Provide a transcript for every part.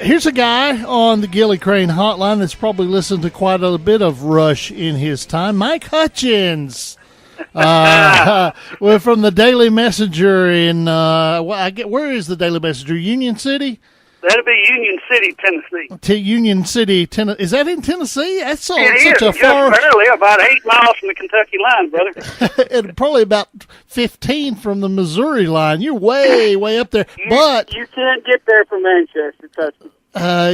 Here's a guy on the Gilly Crane hotline that's probably listened to quite a bit of Rush in his time. Mike Hutchens. We're from the Daily Messenger in, where is the Daily Messenger? Union City? That'd be Union City, Tennessee. Union City, Tennessee. Is that in Tennessee? That's such a just far. barely about 8 miles from the Kentucky line, brother. And probably about 15 from the Missouri line. You're way, way up there. But you can't get there from Manchester, trust me.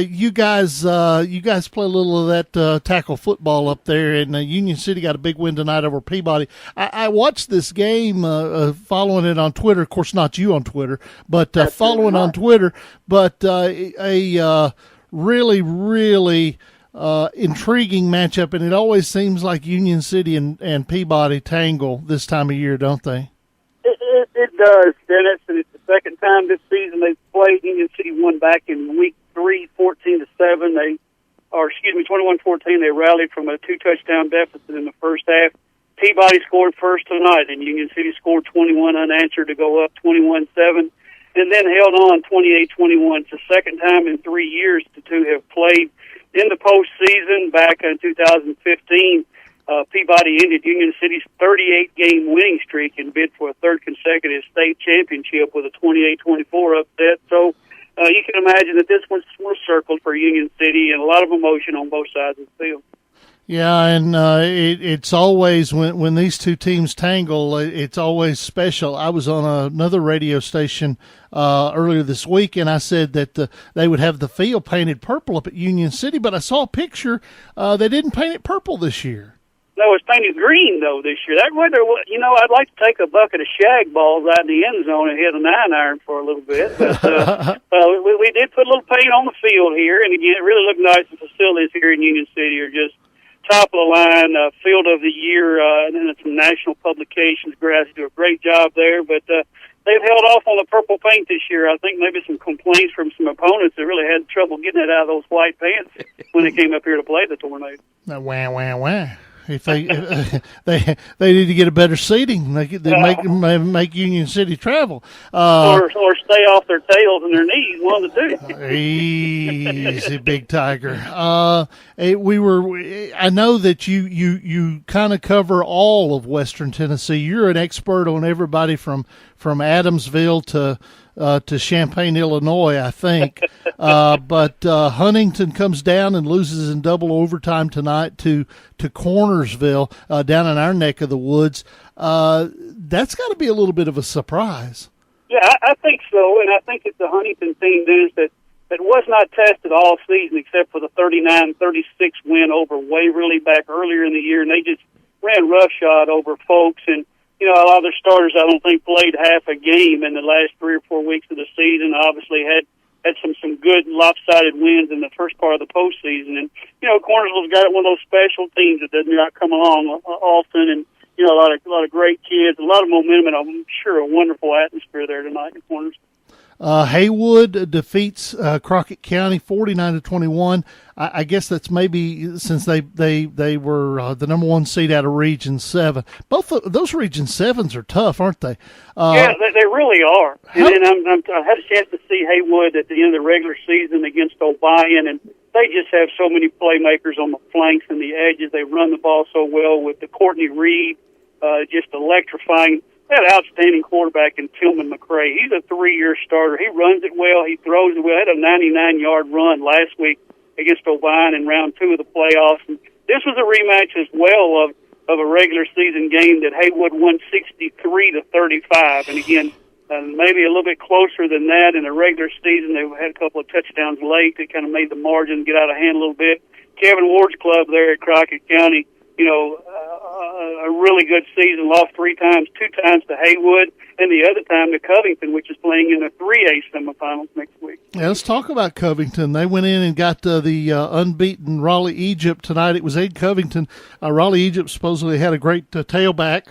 you guys play a little of that tackle football up there, and Union City got a big win tonight over Peabody. I watched this game, following it on Twitter. Of course, not you on Twitter, but following on Twitter. But a really, really intriguing matchup, and it always seems like Union City and Peabody tangle this time of year, don't they? It does, Dennis, and it's the second time this season they've played. Union City won back in week 3, 14-7. 21-14. They rallied from a 2-touchdown deficit in the first half. Peabody scored first tonight, and Union City scored 21 unanswered to go up 21-7, and then held on 28-21. It's the second time in 3 years the two have played in the postseason. Back in 2015, Peabody ended Union City's 38-game winning streak and bid for a third consecutive state championship with a 28-24 upset. So you can imagine that this one's circled for Union City, and a lot of emotion on both sides of the field. Yeah, and it's always when these two teams tangle, it's always special. I was on another radio station earlier this week, and I said that they would have the field painted purple up at Union City, but I saw a picture. They didn't paint it purple this year. No, it's painted green, though, this year. That weather, I'd like to take a bucket of shag balls out in the end zone and hit a 9-iron for a little bit. But we did put a little paint on the field here, and again, it really looked nice. The facilities here in Union City are just top of the line, field of the year, and then some national publications. Grass do a great job there, but they've held off on the purple paint this year. I think maybe some complaints from some opponents that really had trouble getting it out of those white pants when they came up here to play the Tornado. Wah. If they need to get a better seating, they make Union City travel, or stay off their tails and their knees. One of the two. Easy, Big Tiger. I know that you kind of cover all of Western Tennessee. You're an expert on everybody from Adamsville to Champaign, Illinois, I think. But Huntington comes down and loses in double overtime tonight to Cornersville down in our neck of the woods. That's got to be a little bit of a surprise. Yeah, I think so, and I think it's the Huntington team, Dennis, that was not tested all season except for the 39-36 win over Waverly back earlier in the year, and they just ran roughshod over folks. And a lot of their starters, I don't think, played half a game in the last 3 or 4 weeks of the season. Obviously had some good lopsided wins in the first part of the postseason. And, Cornersville's got one of those special teams that does not come along often. And, a lot of great kids, a lot of momentum, and I'm sure a wonderful atmosphere there tonight in Cornersville. Haywood defeats Crockett County 49-21. I guess that's maybe since they were the number 1 seed out of Region 7. Both of those Region 7s are tough, aren't they? Yeah, they really are. And I had a chance to see Haywood at the end of the regular season against O'Brien, and they just have so many playmakers on the flanks and the edges. They run the ball so well with the Courtney Reed, just electrifying. They had an outstanding quarterback in Tillman McCray. He's a 3-year starter. He runs it well. He throws it well. He had a 99-yard run last week against O'Brien in round 2 of the playoffs. And this was a rematch as well of a regular season game that Haywood won 63-35. And again, maybe a little bit closer than that in the regular season. They had a couple of touchdowns late that kind of made the margin get out of hand a little bit. Kevin Ward's club there at Crockett County, a really good season, lost 3 times, 2 times to Haywood, and the other time to Covington, which is playing in the 3A semifinals next week. Yeah, let's talk about Covington. They went in and got the unbeaten Raleigh Egypt tonight. It was in Covington. Raleigh Egypt supposedly had a great tailback.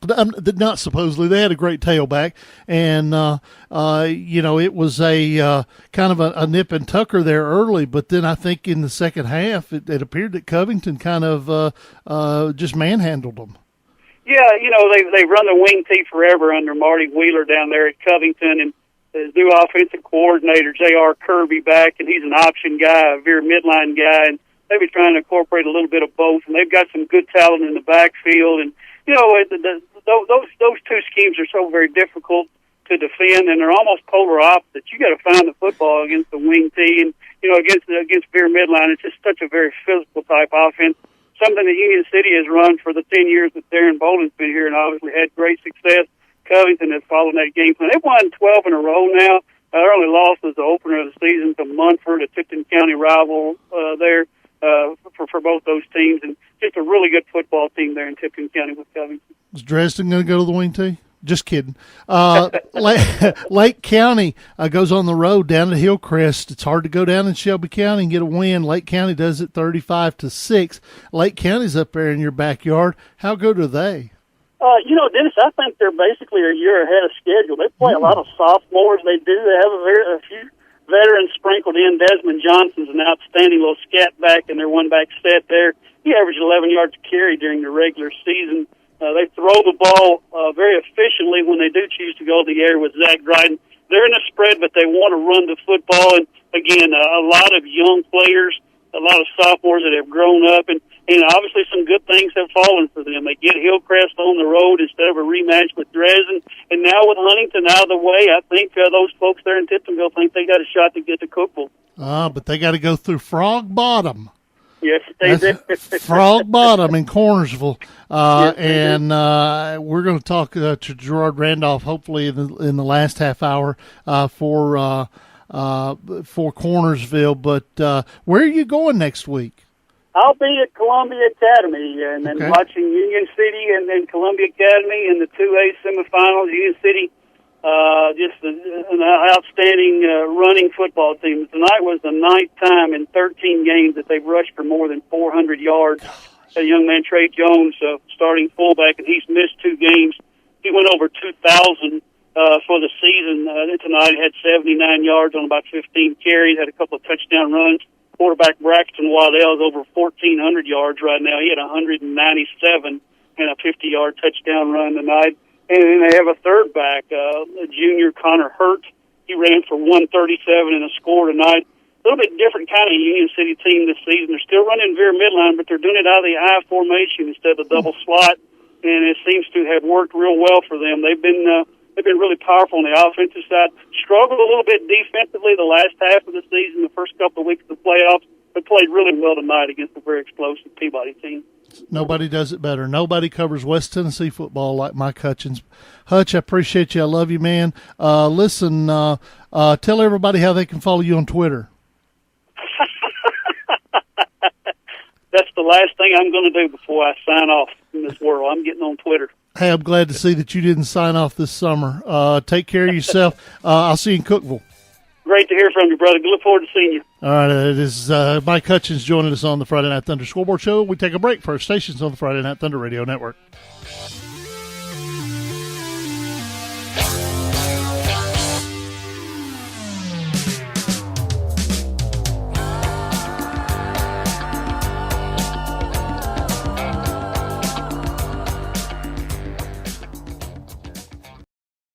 Not supposedly, they had a great tailback, and it was a kind of a nip and tucker there early. But then I think in the second half, it appeared that Covington kind of just manhandled them. Yeah, they run the wing tee forever under Marty Wheeler down there at Covington, and his new offensive coordinator, J.R. Kirby, back, and he's an option guy, a veer midline guy, and they've been trying to incorporate a little bit of both, and they've got some good talent in the backfield. And, those two schemes are so very difficult to defend, and they're almost polar opposites. You got to find the football against the wing T, and, against veer midline, it's just such a very physical type offense, something that Union City has run for the 10 years that Darren Bolden's been here and obviously had great success. Covington has followed that game plan. They've won 12 in a row now. Their only loss was the opener of the season to Munford, a Tipton County rival there for both those teams, and just a really good football team there in Tipton County with Covington. Is Dresden going to go to the wing T? Just kidding. Lake County goes on the road down to Hillcrest. It's hard to go down in Shelby County and get a win. Lake County does it 35-6. Lake County's up there in your backyard. How good are they? Dennis, I think they're basically a year ahead of schedule. They play a lot of sophomores. They do. They have a few veterans sprinkled in. Desmond Johnson's an outstanding little scat back in their one-back set there. He averaged 11 yards a carry during the regular season. They throw the ball very efficiently when they do choose to go to the air with Zach Dryden. They're in a spread, but they want to run the football. And, again, a lot of young players, a lot of sophomores that have grown up, and obviously some good things have fallen for them. They get Hillcrest on the road instead of a rematch with Dresden. And now with Huntington out of the way, I think those folks there in Tiptonville think they got a shot to get to Cookville. But they got to go through Frog Bottom. Yes, they do. Frog Bottom in Cornersville. Yes, we're going to talk to Gerard Randolph hopefully in the last half hour for Cornersville. But where are you going next week? I'll be at Columbia Academy and then watching Union City and then Columbia Academy in the 2A semifinals. Union City, just an outstanding running football team. Tonight was the 9th time in 13 games that they've rushed for more than 400 yards. A young man, Trey Jones, starting fullback, and he's missed 2 games. He went over 2,000 for the season. Tonight he had 79 yards on about 15 carries, had a couple of touchdown runs. Quarterback Braxton Waddell is over 1,400 yards right now. He had 197 and a 50-yard touchdown run tonight. And then they have a third back, a junior, Connor Hurt. He ran for 137 and a score tonight. A little bit different kind of Union City team this season. They're still running veer midline, but they're doing it out of the I formation instead of the double slot, and it seems to have worked real well for them. They've been really powerful on the offensive side. Struggled a little bit defensively the last half of the season, the first couple of weeks of the playoffs, but played really well tonight against a very explosive Peabody team. Nobody does it better. Nobody covers West Tennessee football like Mike Hutchens. Hutch, I appreciate you. I love you, man. Listen, tell everybody how they can follow you on Twitter. That's the last thing I'm going to do before I sign off from this world. I'm getting on Twitter. Hey, I'm glad to see that you didn't sign off this summer. Take care of yourself. I'll see you in Cookville. Great to hear from you, brother. Look forward to seeing you. All right, it is Mike Hutchens joining us on the Friday Night Thunder Scoreboard Show. We take a break for our stations on the Friday Night Thunder Radio Network.